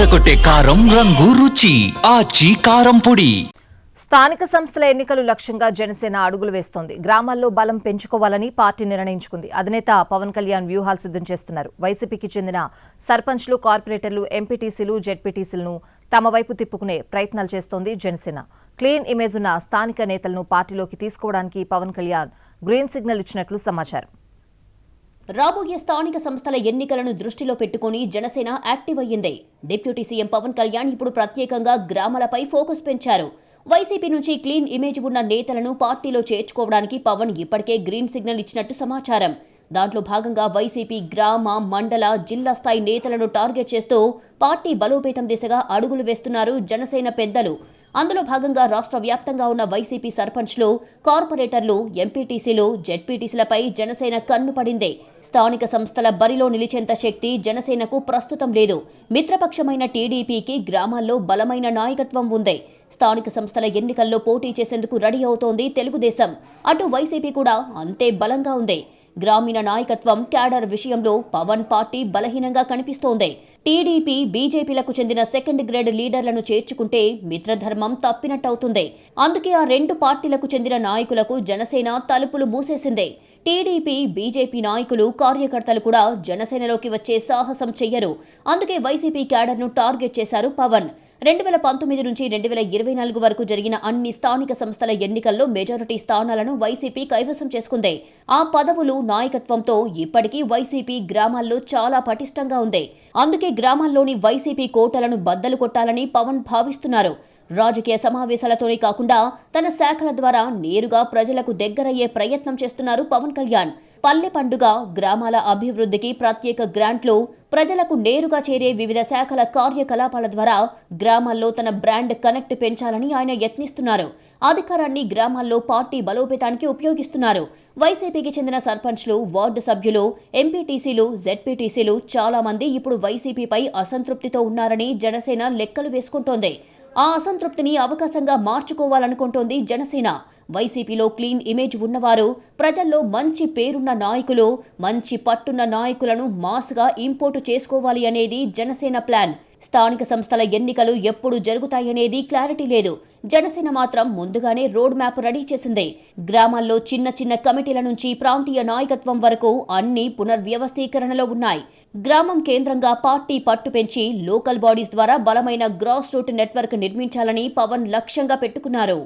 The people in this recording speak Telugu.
అదరగొట్టే కారం రంగు రుచి ఆచి కారం పొడి. స్థానిక సంస్థల ఎన్నికలు లక్ష్యంగా జనసేన అడుగులు వేస్తోంది. గ్రామాల్లో బలం పెంచుకోవాలని పార్టీ నిర్ణయించుకుంది. అధినేత పవన్ కళ్యాణ్ వ్యూహాలు సిద్ధం చేస్తున్నారు. వైసీపీకి చెందిన సర్పంచ్లు, కార్పొరేటర్లు, ఎంపీటీసీలు, జెడ్పీటీసీలను తమ వైపు తిప్పుకునే ప్రయత్నాలు చేస్తోంది జనసేన. క్లీన్ ఇమేజ్ ఉన్న స్థానిక నేతలను పార్టీలోకి తీసుకోవడానికి పవన్ కళ్యాణ్ గ్రీన్ సిగ్నల్ ఇచ్చినట్లు సమాచారం. రాబోయే స్థానిక సంస్థల ఎన్నికలను దృష్టిలో పెట్టుకుని జనసేన యాక్టివ్ అయ్యింది. డిప్యూటీ సీఎం పవన్ కళ్యాణ్ ఇప్పుడు ప్రత్యేకంగా గ్రామాలపై ఫోకస్ పెంచారు. వైసీపీ నుంచి క్లీన్ ఇమేజ్ ఉన్న నేతలను పార్టీలో చేర్చుకోవడానికి పవన్ ఇప్పటికే గ్రీన్ సిగ్నల్ ఇచ్చినట్టు సమాచారం. దాంట్లో భాగంగా వైసీపీ గ్రామ, మండల, జిల్లా స్థాయి నేతలను టార్గెట్ చేస్తూ పార్టీ బలోపేతం దిశగా అడుగులు వేస్తున్నారు జనసేన పెద్దలు. అందులో భాగంగా రాష్ట్ర వ్యాప్తంగా ఉన్న వైసీపీ సర్పంచ్లు, కార్పొరేటర్లు, ఎంపీటీసీలు, జెడ్పీటీసీలపై జనసేన కన్ను పడింది. స్థానిక సంస్థల బరిలో నిలిచేంత శక్తి జనసేనకు ప్రస్తుతం లేదు. మిత్రపక్షమైన టీడీపీకి గ్రామాల్లో బలమైన నాయకత్వం ఉంది. స్థానిక సంస్థల ఎన్నికల్లో పోటీ చేసేందుకు రెడీ అవుతోంది తెలుగుదేశం. అటు వైసీపీ కూడా అంతే బలంగా ఉంది. గ్రామీణ నాయకత్వం, క్యాడర్ విషయంలో పవన్ పార్టీ బలహీనంగా కనిపిస్తోంది. టీడీపీ, బీజేపీలకు చెందిన సెకండ్ గ్రేడ్ లీడర్లను చేర్చుకుంటే మిత్రధర్మం తప్పినట్టవుతుంది. అందుకే ఆ రెండు పార్టీలకు చెందిన నాయకులకు జనసేన తలుపులు మూసేసింది. టీడీపీ, బీజేపీ నాయకులు, కార్యకర్తలు కూడా జనసేనలోకి వచ్చే సాహసం చెయ్యరు. అందుకే వైసీపీ క్యాడర్ను టార్గెట్ చేశారు పవన్. 2019 నుంచి 2024 వరకు జరిగిన అన్ని స్థానిక సంస్థల ఎన్నికల్లో మెజారిటీ స్థానాలను వైసీపీ కైవసం చేసుకుంది. ఆ పదవులు, నాయకత్వంతో ఇప్పటికీ వైసీపీ గ్రామాల్లో చాలా పటిష్టంగా ఉంది. అందుకే గ్రామాల్లోని వైసీపీ కోటలను బద్దలు కొట్టాలని పవన్ భావిస్తున్నారు. రాజకీయ సమావేశాలతోనే కాకుండా తన శాఖల ద్వారా నేరుగా ప్రజలకు దగ్గరయ్యే ప్రయత్నం చేస్తున్నారు పవన్ కళ్యాణ్. పల్లె పండుగ, గ్రామాల అభివృద్ధికి ప్రత్యేక గ్రాంట్లు, ప్రజలకు నేరుగా చేరే వివిధ శాఖల కార్యకలాపాల ద్వారా గ్రామాల్లో తన బ్రాండ్ కనెక్ట్ పెంచాలని ఆయన యత్నిస్తున్నారు. అధికారాన్ని గ్రామాల్లో పార్టీ బలోపేతానికి ఉపయోగిస్తున్నారు. వైసీపీకి చెందిన సర్పంచ్లు, వార్డు సభ్యులు, ఎంపీటీసీలు, జెడ్పీటీసీలు చాలా మంది ఇప్పుడు వైసీపీపై అసంతృప్తితో ఉన్నారని జనసేన లెక్కలు వేసుకుంటోంది. ఆ అసంతృప్తిని అవకాశంగా మార్చుకోవాలనుకుంటోంది జనసేన. వైసీపీలో క్లీన్ ఇమేజ్ ఉన్నవారు, ప్రజల్లో మంచి పేరున్న నాయకులు, మంచి పట్టున్న నాయకులను మాస్గా ఇంపోర్టు చేసుకోవాలి అనేది జనసేన ప్లాన్. స్థానిక సంస్థల ఎన్నికలు ఎప్పుడు జరుగుతాయనేది క్లారిటీ లేదు. జనసేన మాత్రం ముందుగానే రోడ్ మ్యాప్ రెడీ చేసింది. గ్రామాల్లో చిన్న చిన్న కమిటీల నుంచి ప్రాంతీయ నాయకత్వం వరకు అన్ని పునర్వ్యవస్థీకరణలో ఉన్నాయి. గ్రామం కేంద్రంగా పార్టీ పట్టు పెంచి లోకల్ బాడీస్ ద్వారా బలమైన గ్రాస్ రూట్ నెట్వర్క్ నిర్మించాలని పవన్ లక్ష్యంగా పెట్టుకున్నారు.